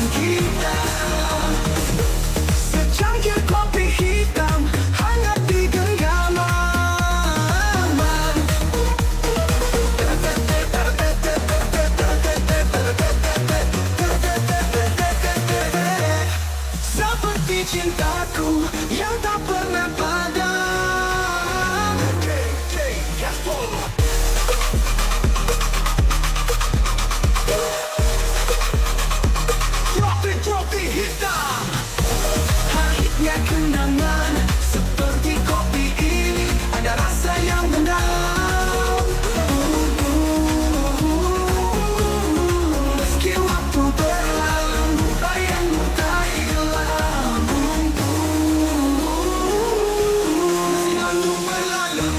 kenangan kita. Secangkir kopi hitam hangat di genggaman. Seperti cintaku yang tak pernah padam. Kopi hitam, pahitnya kenangan. Seperti kopi ini ada rasa yang mendalam. Meski waktu berlalu, bayangmu tak hilang. Meski waktu berlalu,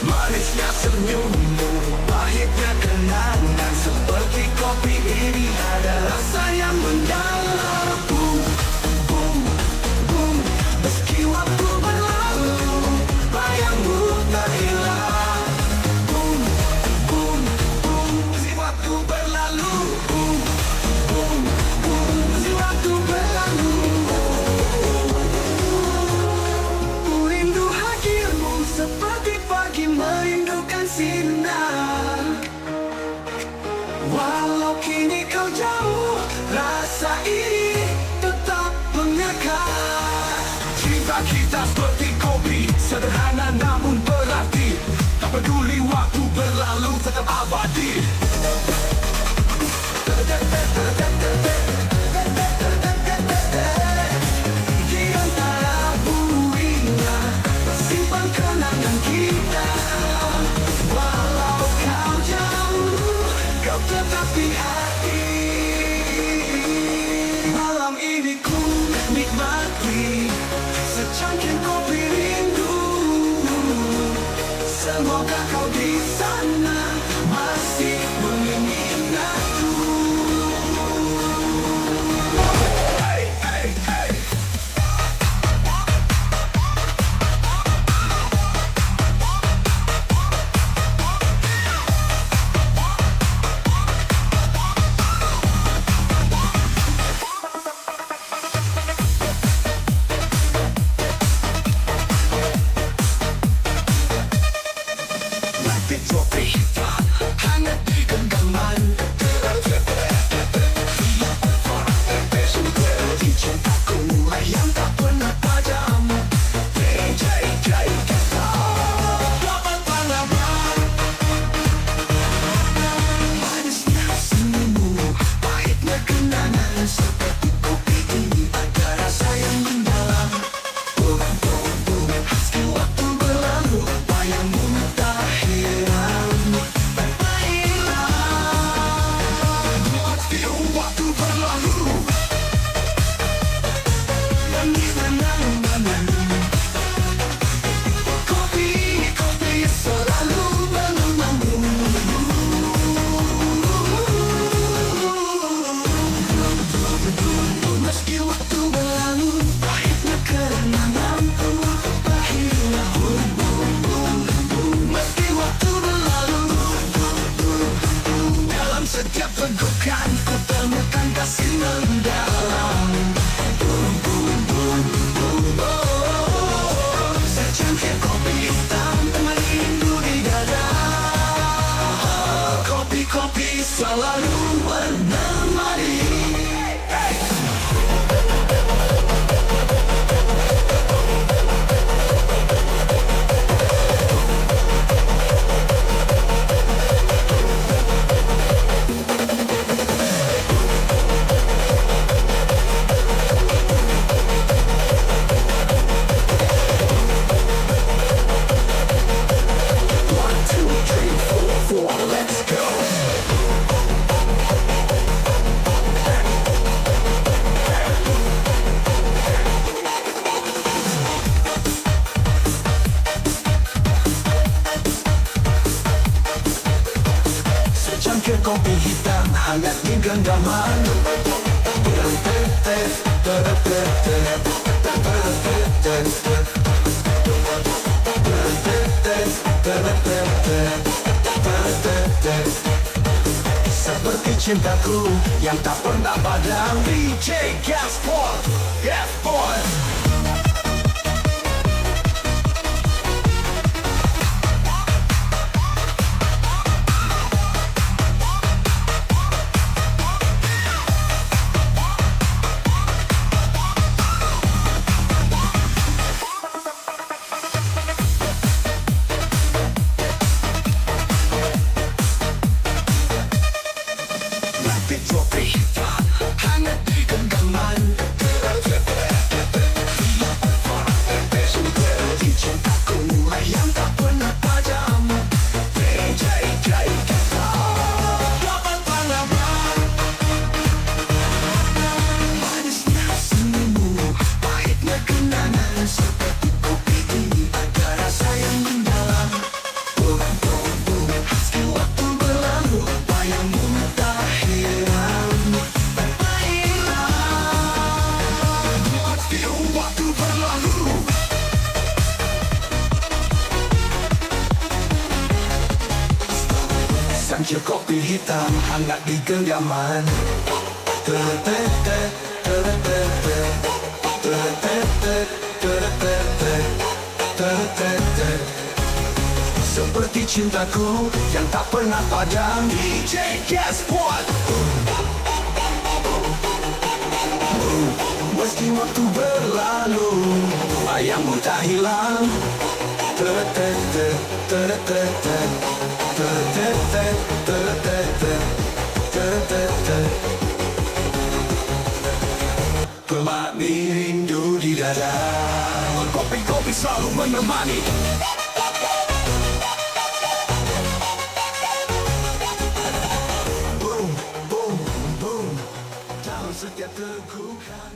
manisnya senyummu, pahitnya kenangan. Seperti kopi ini ada rasa yang mendalam. Boom, boom, boom. Meski waktu berlalu, bayangmu tak hilang. Boom, boom, boom. Meski waktu berlalu, boom, boom, boom. Meski waktu berlalu, ku rindu hadirmu seperti pagi merindukan sinar. Walau kini kau jauh, rasa ini tetap mengakar. Cinta kita seperti kopi, sederhana namun berarti. Tak peduli waktu berlalu, tetap abadi. Di antara buihnya, simpan kenangan kita. Walau kau jauh, kau tetap di hati. Malam ini ku nikmati secangkir kopi rindu. Semoga kau di sana masih mengingat aku. Hey, hey, hey. Kopi hitam hangat di genggaman. Seperti cintaku yang tak pernah padam. Jai kita dapat pengalaman. Manisnya senyummu, pahitnya kenangan. Seperti kopi ini ada rasa yang mendalam. Boom, boom, boom. Meski waktu berlalu, bayangmu tak hilang. Meski waktu berlalu, kopi selalu menunggu. Meski waktu berlalu, pahitnya kenangan tak hilang. Meski waktu berlalu, dalam setiap tegukan ku temukan kasih mendalam. Secangkir kopi hitam teman rindu di dada. Kopi selalu menemani. Secangkir kopi hitam hangat di genggaman. seperti cintaku yang tak pernah padam. DJ Gaspol, Gaspol. Kopi hitam hangat di genggaman, seperti cintaku yang tak pernah padam. DJ Gaspol, dapat pengalaman. Manisnya senyummu, pahitnya kenangan, seperti kopi ini ada rasa yang mendalam. Boom, boom, boom, meski waktu berlalu, bayangmu tak hilang. Meski waktu berlalu, sambil kopi hitam hangat di genggaman. Teretetet, teretetet, teretetet, teretetet, teretetet. Seperti cintaku yang tak pernah padam. DJ Gaspol. Meski waktu berlalu, bayangmu tak hilang. Teretetet, teretetet, teretetet, teretetet, teretetet. Pemakni rindu di dada, kopi-kopi selalu menemani. Boom, boom, boom, dalam setiap tegukan.